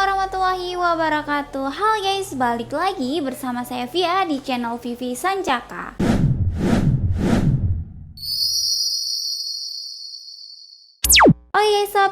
warahmatullahi wabarakatuh. Halo guys, balik lagi bersama saya Via di channel Vivi Sancaka.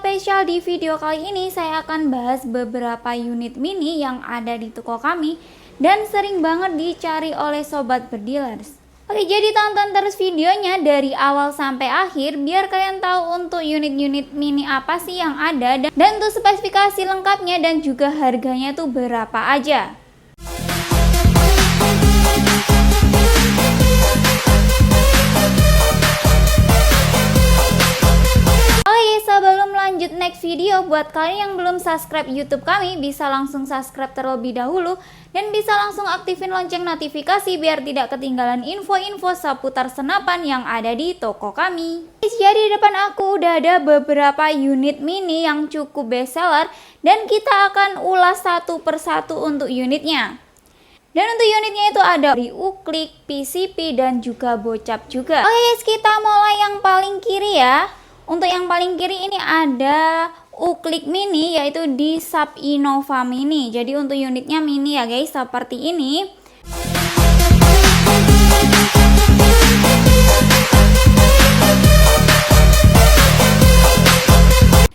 Spesial di video kali ini saya akan bahas beberapa unit mini yang ada di toko kami dan sering banget dicari oleh sobat berdealers. Jadi tonton terus videonya dari awal sampai akhir biar kalian tahu untuk unit-unit mini apa sih yang ada dan untuk spesifikasi lengkapnya dan juga harganya tuh berapa aja. Sebelum lanjut next video, buat kalian yang belum subscribe YouTube kami bisa langsung subscribe terlebih dahulu dan bisa langsung aktifin lonceng notifikasi biar tidak ketinggalan info-info seputar senapan yang ada di toko kami. Jadi di depan aku udah ada beberapa unit mini yang cukup best seller dan kita akan ulas satu persatu untuk unitnya. Dan untuk unitnya itu ada dari uklik, PCP dan juga bocap juga. Kita mulai yang paling kiri ya. Untuk yang paling kiri ini ada uklik mini yaitu di Sub Innova Mini. Jadi untuk unitnya mini ya guys, seperti ini.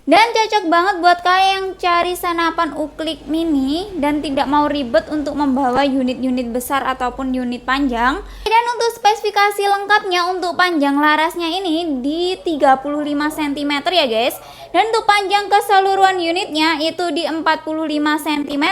Dan cocok banget buat kalian yang cari senapan uklik mini dan tidak mau ribet untuk membawa unit-unit besar ataupun unit panjang. Dan untuk spesifikasi lengkapnya untuk panjang larasnya ini di 35 cm ya guys. Dan untuk panjang keseluruhan unitnya itu di 45 cm.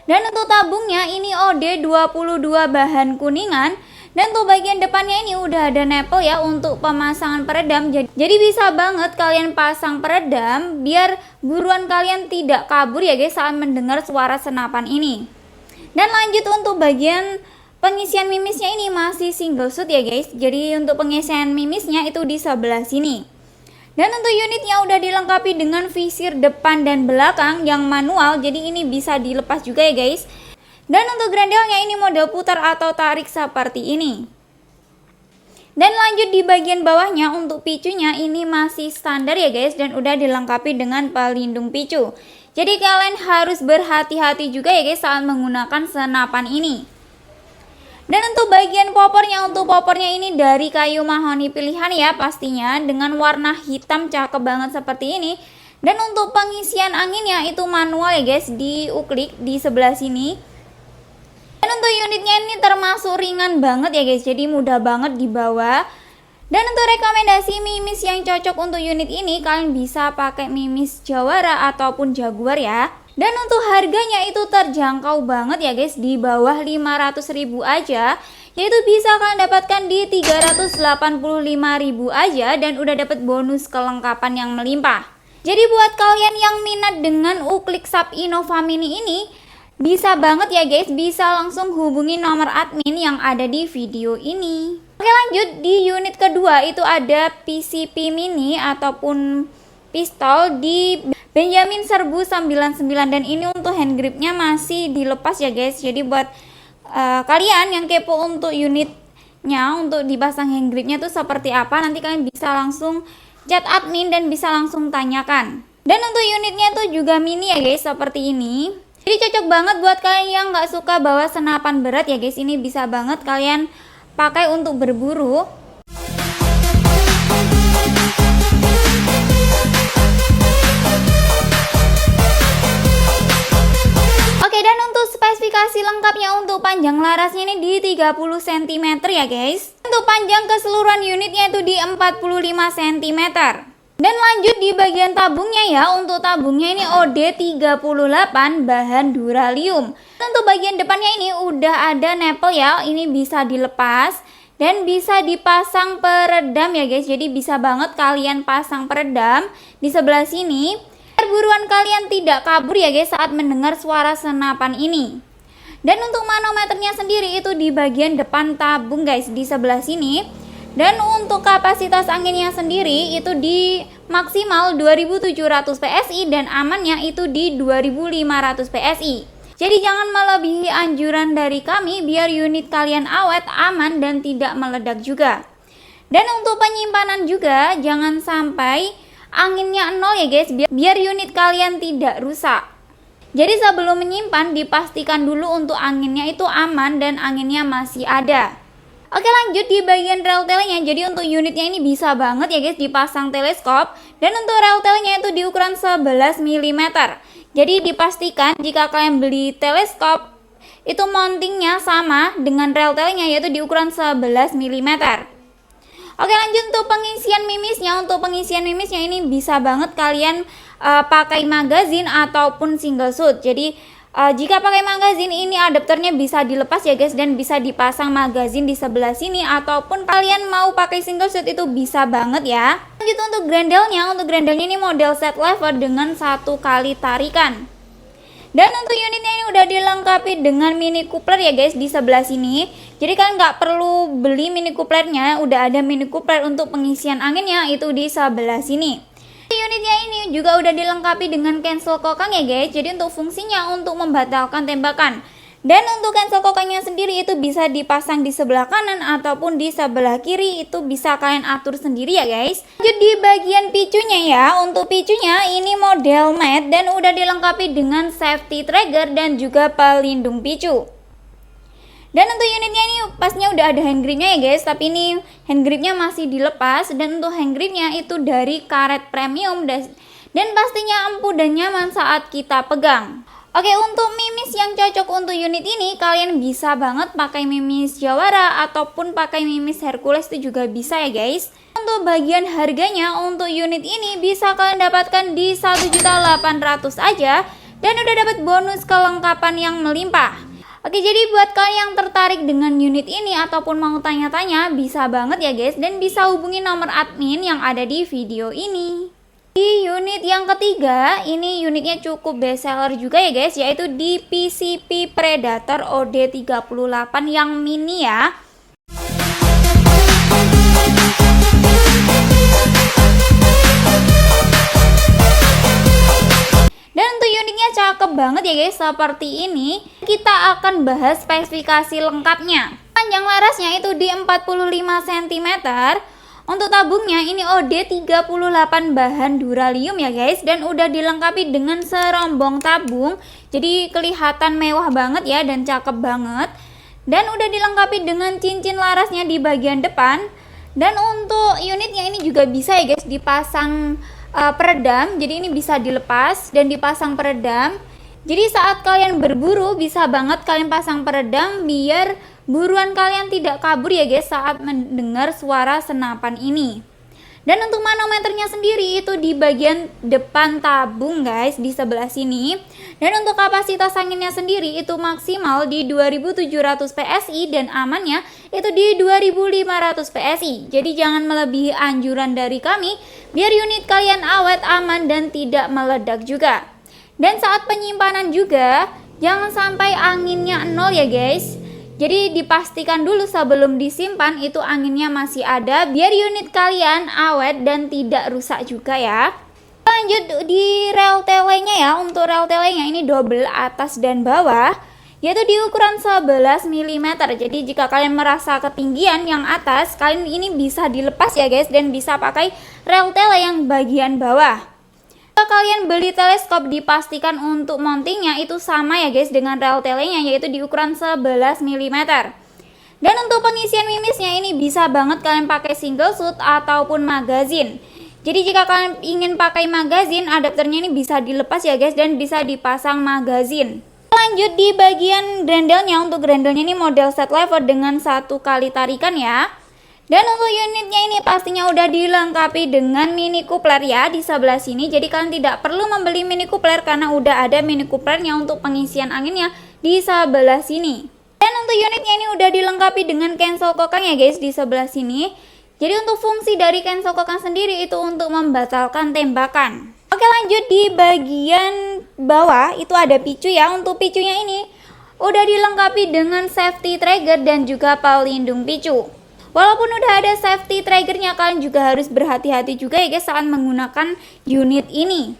Dan untuk tabungnya ini OD22 bahan kuningan. Dan untuk bagian depannya ini udah ada nipple ya untuk pemasangan peredam. Jadi bisa banget kalian pasang peredam biar buruan kalian tidak kabur ya guys saat mendengar suara senapan ini. Dan lanjut untuk bagian pengisian mimisnya ini masih single shoot ya guys. Jadi untuk pengisian mimisnya itu di sebelah sini. Dan untuk unitnya udah dilengkapi dengan visir depan dan belakang yang manual. Jadi ini bisa dilepas juga ya guys. Dan untuk grendelnya ini model putar atau tarik seperti ini. Dan lanjut di bagian bawahnya untuk picunya ini masih standar ya guys. Dan udah dilengkapi dengan pelindung picu. Jadi kalian harus berhati-hati juga ya guys saat menggunakan senapan ini. Dan untuk bagian untuk popornya ini dari kayu mahoni pilihan ya pastinya. Dengan warna hitam cakep banget seperti ini. Dan untuk pengisian anginnya itu manual ya guys di uklik di sebelah sini. Dan untuk unitnya ini termasuk ringan banget ya guys, jadi mudah banget dibawa. Dan untuk rekomendasi mimis yang cocok untuk unit ini, kalian bisa pakai mimis Jawara ataupun Jaguar ya. Dan untuk harganya itu terjangkau banget ya guys, di bawah 500.000 aja. Yaitu bisa kalian dapatkan di 385.000 aja dan udah dapat bonus kelengkapan yang melimpah. Jadi buat kalian yang minat dengan uklik Sub Innova Mini ini, bisa banget ya guys, bisa langsung hubungi nomor admin yang ada di video ini. Lanjut di unit kedua itu ada PCP mini ataupun pistol di Benjamin Serbu 99 dan ini untuk hand gripnya masih dilepas ya guys. Jadi buat kalian yang kepo untuk unitnya untuk dipasang hand gripnya tuh seperti apa, nanti kalian bisa langsung chat admin dan bisa langsung tanyakan. Dan untuk unitnya tuh juga mini ya guys, seperti ini. Jadi cocok banget buat kalian yang nggak suka bawa senapan berat ya guys. Ini bisa banget kalian pakai untuk berburu. Dan untuk spesifikasi lengkapnya untuk panjang larasnya ini di 30 cm ya guys. Untuk panjang keseluruhan unitnya itu di 45 cm. Dan lanjut di bagian tabungnya ya, untuk tabungnya ini OD38 bahan duralium. Untuk bagian depannya ini udah ada nipple ya, ini bisa dilepas dan bisa dipasang peredam ya guys. Jadi bisa banget kalian pasang peredam di sebelah sini. Biar buruan kalian tidak kabur ya guys saat mendengar suara senapan ini. Dan untuk manometernya sendiri itu di bagian depan tabung guys, di sebelah sini. Dan untuk kapasitas anginnya sendiri itu di maksimal 2700 PSI dan amannya itu di 2500 PSI. Jadi jangan melebihi anjuran dari kami biar unit kalian awet, aman dan tidak meledak juga. Dan untuk penyimpanan juga jangan sampai anginnya nol ya guys, biar unit kalian tidak rusak. Jadi sebelum menyimpan dipastikan dulu untuk anginnya itu aman dan anginnya masih ada. Oke, lanjut di bagian rel-telnya. Jadi untuk unitnya ini bisa banget ya guys dipasang teleskop, dan untuk rel-telnya itu di ukuran 11 mm. Jadi dipastikan jika kalian beli teleskop itu mountingnya sama dengan rel-telnya, yaitu di ukuran 11 mm. Oke, lanjut untuk pengisian mimisnya. Untuk pengisian mimisnya ini bisa banget kalian pakai magazin ataupun single shoot. Jadi jika pakai magazin ini adapternya bisa dilepas ya guys, dan bisa dipasang magazin di sebelah sini, ataupun kalian mau pakai single shoot itu bisa banget ya. Lanjut untuk grendelnya. Untuk grendelnya ini model set lever dengan 1 kali tarikan. Dan untuk unitnya ini udah dilengkapi dengan mini coupler ya guys di sebelah sini. Jadi kalian nggak perlu beli mini couplernya, udah ada mini coupler untuk pengisian anginnya itu di sebelah sini. Unitnya ini juga udah dilengkapi dengan cancel kokang ya guys. Jadi untuk fungsinya untuk membatalkan tembakan. Dan untuk cancel kokangnya sendiri itu bisa dipasang di sebelah kanan ataupun di sebelah kiri, itu bisa kalian atur sendiri ya guys. Lanjut di bagian picunya ya. Untuk picunya ini model matte dan udah dilengkapi dengan safety trigger dan juga pelindung picu. Dan untuk unitnya ini pastinya udah ada hand gripnya ya guys, tapi ini hand gripnya masih dilepas. Dan untuk hand gripnya itu dari karet premium dan pastinya empuk dan nyaman saat kita pegang. Oke, untuk mimis yang cocok untuk unit ini kalian bisa banget pakai mimis Jawara ataupun pakai mimis Hercules, itu juga bisa ya guys. Untuk bagian harganya untuk unit ini bisa kalian dapatkan di 1.800.000 aja, dan udah dapat bonus kelengkapan yang melimpah. Oke, jadi buat kalian yang tertarik dengan unit ini ataupun mau tanya-tanya bisa banget ya guys, dan bisa hubungi nomor admin yang ada di video ini. Di unit yang ketiga, ini unitnya cukup best seller juga ya guys, yaitu di PCP Predator OD38 yang mini ya. Dan untuk unitnya cakep banget ya guys, seperti ini. Kita akan bahas spesifikasi lengkapnya. Panjang larasnya itu di 45 cm. Untuk tabungnya ini OD38 bahan duralium ya guys, dan udah dilengkapi dengan serombong tabung. Jadi kelihatan mewah banget ya dan cakep banget. Dan udah dilengkapi dengan cincin larasnya di bagian depan. Dan untuk unitnya ini juga bisa ya guys dipasang peredam. Jadi ini bisa dilepas dan dipasang peredam. Jadi saat kalian berburu bisa banget kalian pasang peredam biar buruan kalian tidak kabur ya guys saat mendengar suara senapan ini. Dan untuk manometernya sendiri itu di bagian depan tabung guys, di sebelah sini. Dan untuk kapasitas anginnya sendiri itu maksimal di 2700 PSI dan amannya itu di 2500 PSI. Jadi jangan melebihi anjuran dari kami biar unit kalian awet, aman, dan tidak meledak juga. Dan saat penyimpanan juga jangan sampai anginnya nol ya guys. Jadi dipastikan dulu sebelum disimpan itu anginnya masih ada biar unit kalian awet dan tidak rusak juga ya. Lanjut di rel telenya ya. Untuk rel telenya ini double atas dan bawah, yaitu di ukuran 11 mm. Jadi jika kalian merasa ketinggian yang atas, kalian ini bisa dilepas ya guys, dan bisa pakai rel tele yang bagian bawah. Jika kalian beli teleskop dipastikan untuk mountingnya itu sama ya guys dengan rel telenya, yaitu di ukuran 11 mm. Dan untuk pengisian mimisnya ini bisa banget kalian pakai single shoot ataupun magazin. Jadi jika kalian ingin pakai magazin, adapternya ini bisa dilepas ya guys, dan bisa dipasang magazin. Lanjut di bagian grendelnya. Untuk grendelnya ini model set lever dengan 1 kali tarikan ya. Dan untuk unitnya ini pastinya udah dilengkapi dengan mini coupler ya di sebelah sini. Jadi kalian tidak perlu membeli mini coupler karena udah ada mini couplernya untuk pengisian anginnya di sebelah sini. Dan untuk unitnya ini udah dilengkapi dengan cancel kokang ya guys di sebelah sini. Jadi untuk fungsi dari cancel kokang sendiri itu untuk membatalkan tembakan. Oke, lanjut di bagian bawah itu ada picu ya. Untuk picunya ini udah dilengkapi dengan safety trigger dan juga pelindung picu. Walaupun udah ada safety triggernya, kalian juga harus berhati-hati juga ya guys saat menggunakan unit ini.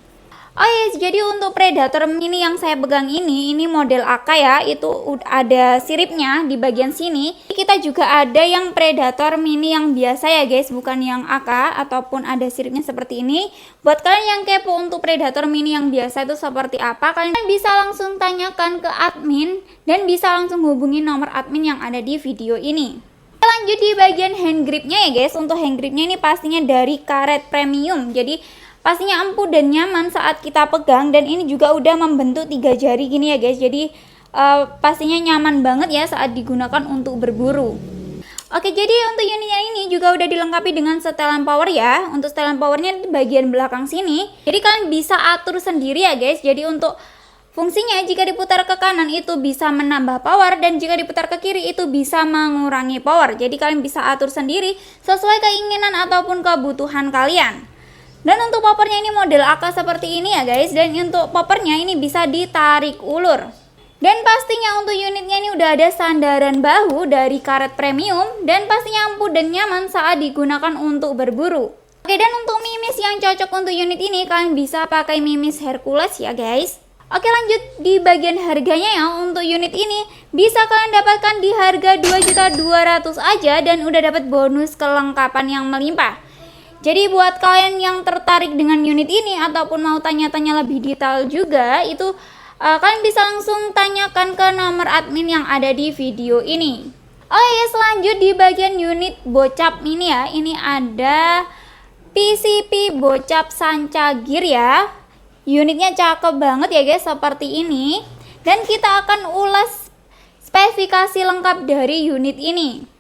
Oh yes, jadi untuk Predator Mini yang saya pegang ini model AK ya, itu ada siripnya di bagian sini. Kita juga ada yang Predator Mini yang biasa ya guys, bukan yang AK ataupun ada siripnya seperti ini. Buat kalian yang kepo untuk Predator Mini yang biasa itu seperti apa, kalian bisa langsung tanyakan ke admin dan bisa langsung hubungi nomor admin yang ada di video ini. Lanjut di bagian hand gripnya ya guys. Untuk hand gripnya ini pastinya dari karet premium, jadi pastinya empuk dan nyaman saat kita pegang, dan ini juga udah membentuk 3 jari gini ya guys. Jadi pastinya nyaman banget ya saat digunakan untuk berburu. Oke, jadi untuk unitnya ini juga udah dilengkapi dengan setelan power ya. Untuk setelan powernya di bagian belakang sini, jadi kalian bisa atur sendiri ya guys. Jadi untuk fungsinya jika diputar ke kanan itu bisa menambah power, dan jika diputar ke kiri itu bisa mengurangi power. Jadi kalian bisa atur sendiri sesuai keinginan ataupun kebutuhan kalian. Dan untuk poppernya ini model AK seperti ini ya guys. Dan untuk poppernya ini bisa ditarik ulur. Dan pastinya untuk unitnya ini udah ada sandaran bahu dari karet premium, dan pastinya empuk dan nyaman saat digunakan untuk berburu. Oke, dan untuk mimis yang cocok untuk unit ini kalian bisa pakai mimis Hercules ya guys. Oke, lanjut di bagian harganya ya. Untuk unit ini bisa kalian dapatkan di harga 2.200.000 aja, dan udah dapat bonus kelengkapan yang melimpah. Jadi buat kalian yang tertarik dengan unit ini ataupun mau tanya-tanya lebih detail juga, itu kalian bisa langsung tanyakan ke nomor admin yang ada di video ini. Oke, selanjut di bagian unit bocap mini ya. Ini ada PCP bocap Sanca Gear ya. Unitnya cakep banget ya guys, seperti ini. Dan kita akan ulas spesifikasi lengkap dari unit ini.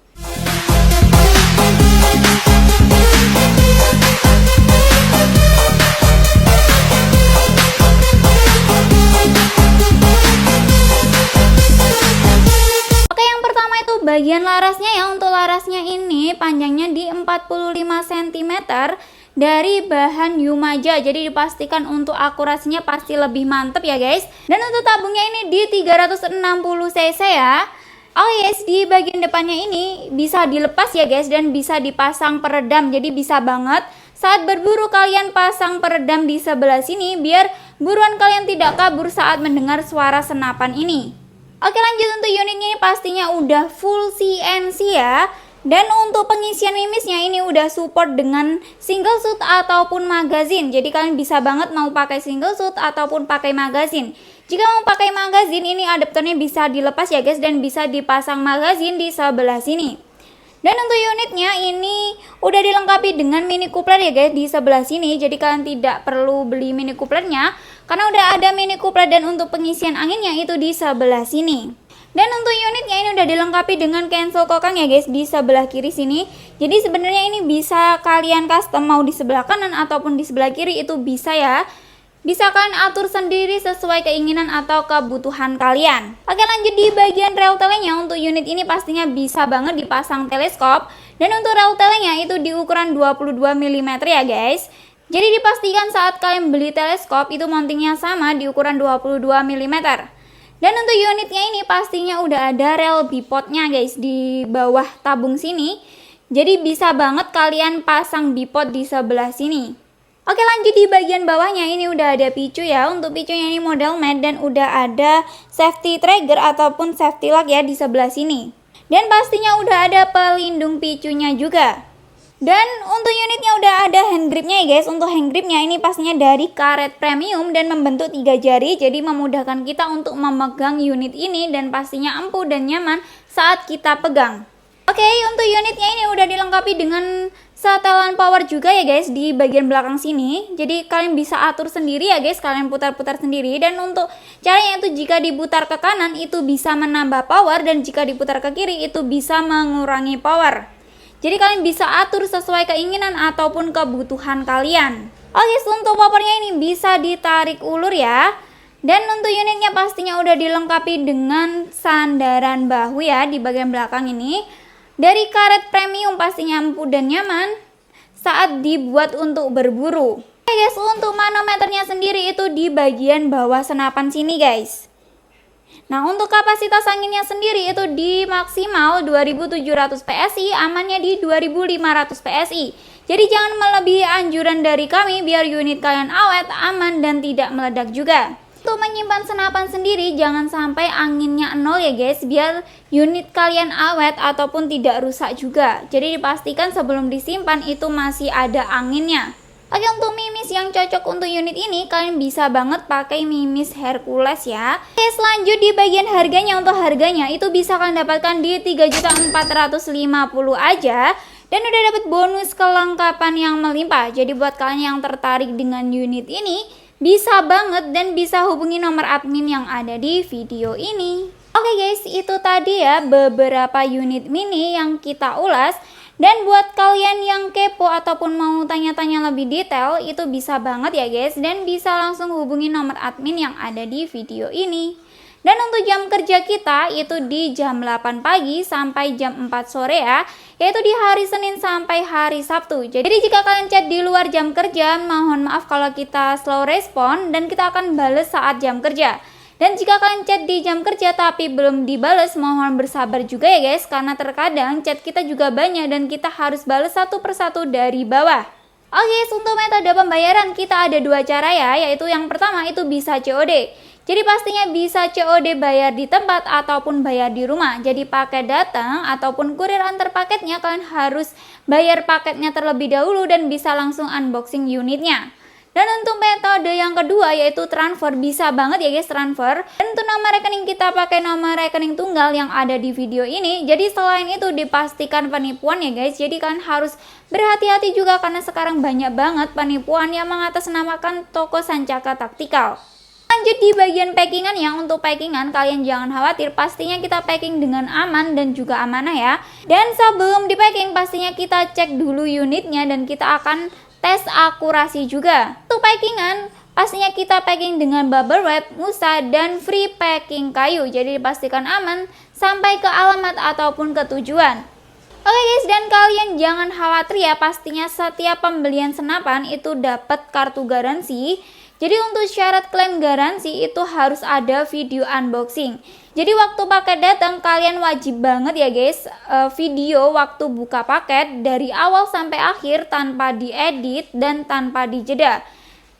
Bagian larasnya ya. Untuk larasnya ini panjangnya di 45 cm dari bahan Yumaja. Jadi dipastikan untuk akurasinya pasti lebih mantep ya guys. Dan untuk tabungnya ini di 360 cc ya. Oh yes, di bagian depannya ini bisa dilepas ya guys, dan bisa dipasang peredam. Jadi bisa banget saat berburu kalian pasang peredam di sebelah sini biar buruan kalian tidak kabur saat mendengar suara senapan ini. Oke, lanjut untuk unitnya ini pastinya udah full CNC ya. Dan untuk pengisian mimisnya ini udah support dengan single shoot ataupun magazine. Jadi kalian bisa banget mau pakai single shoot ataupun pakai magazine. Jika mau pakai magazine ini adaptornya bisa dilepas ya guys, dan bisa dipasang magazine di sebelah sini. Dan untuk unitnya ini udah dilengkapi dengan mini coupler ya guys di sebelah sini. Jadi kalian tidak perlu beli mini couplernya karena udah ada mini coupler, dan untuk pengisian anginnya itu di sebelah sini. Dan untuk unitnya ini udah dilengkapi dengan cancel kokang ya guys di sebelah kiri sini. Jadi sebenarnya ini bisa kalian custom mau di sebelah kanan ataupun di sebelah kiri, itu bisa ya. Bisa kalian atur sendiri sesuai keinginan atau kebutuhan kalian. Oke, lanjut di bagian rel telenya. Untuk unit ini pastinya bisa banget dipasang teleskop. Dan untuk rel telenya itu di ukuran 22 mm ya guys. Jadi dipastikan saat kalian beli teleskop itu mountingnya sama di ukuran 22 mm. Dan untuk unitnya ini pastinya udah ada rel bipodnya guys di bawah tabung sini. Jadi bisa banget kalian pasang bipod di sebelah sini. Oke, lanjut di bagian bawahnya ini udah ada picu ya. Untuk picunya ini model matte, dan udah ada safety trigger ataupun safety lock ya di sebelah sini. Dan pastinya udah ada pelindung picunya juga. Dan untuk unitnya udah ada hand gripnya ya guys. Untuk hand gripnya ini pastinya dari karet premium dan membentuk 3 jari. Jadi memudahkan kita untuk memegang unit ini, dan pastinya empuk dan nyaman saat kita pegang. Oke, untuk unitnya ini udah dilengkapi dengan setelan power juga ya guys di bagian belakang sini. Jadi kalian bisa atur sendiri ya guys, kalian putar-putar sendiri. Dan untuk caranya itu jika diputar ke kanan itu bisa menambah power, dan jika diputar ke kiri itu bisa mengurangi power. Jadi kalian bisa atur sesuai keinginan ataupun kebutuhan kalian. Oke, untuk poppernya ini bisa ditarik ulur ya. Dan untuk unitnya pastinya udah dilengkapi dengan sandaran bahu ya di bagian belakang ini. Dari karet premium, pastinya empuk dan nyaman saat dibuat untuk berburu. Oke guys, untuk manometernya sendiri itu di bagian bawah senapan sini guys. Nah, untuk kapasitas anginnya sendiri itu di maksimal 2700 PSI, amannya di 2500 PSI. Jadi jangan melebihi anjuran dari kami biar unit kalian awet, aman, dan tidak meledak juga. Untuk menyimpan senapan sendiri jangan sampai anginnya nol ya guys, biar unit kalian awet ataupun tidak rusak juga. Jadi dipastikan sebelum disimpan itu masih ada anginnya. Oke, untuk mimis yang cocok untuk unit ini kalian bisa banget pakai mimis Hercules ya. Oke, selanjut di bagian harganya, untuk harganya itu bisa kalian dapatkan di 3.450.000 aja. Dan udah dapat bonus kelengkapan yang melimpah. Jadi buat kalian yang tertarik dengan unit ini bisa banget dan bisa hubungi nomor admin yang ada di video ini. Oke guys, itu tadi ya beberapa unit mini yang kita ulas. Dan buat kalian yang kepo ataupun mau tanya-tanya lebih detail, itu bisa banget ya guys, dan bisa langsung hubungi nomor admin yang ada di video ini. Dan untuk jam kerja kita itu di jam 8 pagi sampai jam 4 sore ya, yaitu di hari Senin sampai hari Sabtu. Jadi jika kalian chat di luar jam kerja, mohon maaf kalau kita slow respon dan kita akan bales saat jam kerja. Dan jika kalian chat di jam kerja tapi belum dibales, mohon bersabar juga ya guys, karena terkadang chat kita juga banyak dan kita harus bales satu persatu dari bawah. Oke, untuk metode pembayaran kita ada dua cara ya, yaitu yang pertama itu bisa COD. Jadi pastinya bisa COD bayar di tempat ataupun bayar di rumah. Jadi paket datang ataupun kurir antar paketnya kalian harus bayar paketnya terlebih dahulu dan bisa langsung unboxing unitnya. Dan untuk metode yang kedua yaitu transfer, bisa banget ya guys transfer. Dan untuk nomor rekening kita pakai nomor rekening tunggal yang ada di video ini. Jadi selain itu dipastikan penipuan ya guys. Jadi kalian harus berhati-hati juga karena sekarang banyak banget penipuan yang mengatasnamakan toko Sancaka Taktikal. Lanjut di bagian packingan ya, untuk packingan kalian jangan khawatir, pastinya kita packing dengan aman dan juga amanah ya. Dan sebelum di packing pastinya kita cek dulu unitnya dan kita akan tes akurasi juga. Untuk packingan pastinya kita packing dengan bubble wrap, musa, dan free packing kayu. Jadi dipastikan aman sampai ke alamat ataupun ke tujuan. Oke guys, dan kalian jangan khawatir ya, pastinya setiap pembelian senapan itu dapat kartu garansi. Jadi untuk syarat klaim garansi itu harus ada video unboxing. Jadi waktu paket datang kalian wajib banget ya guys video waktu buka paket dari awal sampai akhir tanpa diedit dan tanpa dijeda.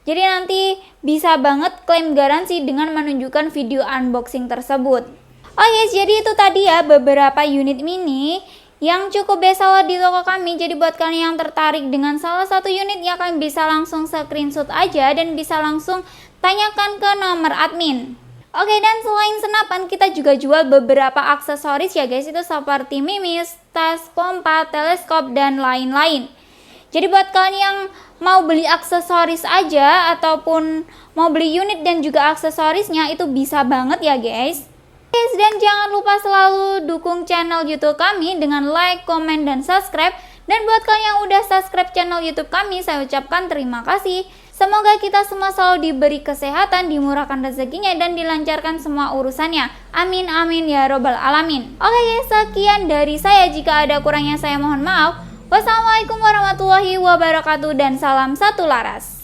Jadi nanti bisa banget klaim garansi dengan menunjukkan video unboxing tersebut. Oh yes, jadi itu tadi ya beberapa unit mini yang cukup bestseller di toko kami. Jadi buat kalian yang tertarik dengan salah satu unit ya, kalian bisa langsung screenshot aja dan bisa langsung tanyakan ke nomor admin. Oke, dan selain senapan kita juga jual beberapa aksesoris ya guys, itu seperti mimis, tas, pompa, teleskop, dan lain-lain. Jadi buat kalian yang mau beli aksesoris aja ataupun mau beli unit dan juga aksesorisnya itu bisa banget ya guys. Dan jangan lupa selalu dukung channel YouTube kami dengan like, komen, dan subscribe. Dan buat kalian yang udah subscribe channel YouTube kami, saya ucapkan terima kasih. Semoga kita semua selalu diberi kesehatan, dimurahkan rezekinya, dan dilancarkan semua urusannya. Amin amin ya robbal alamin. Oke guys, sekian dari saya. Jika ada kurangnya saya mohon maaf. Wassalamualaikum warahmatullahi wabarakatuh dan salam satu laras.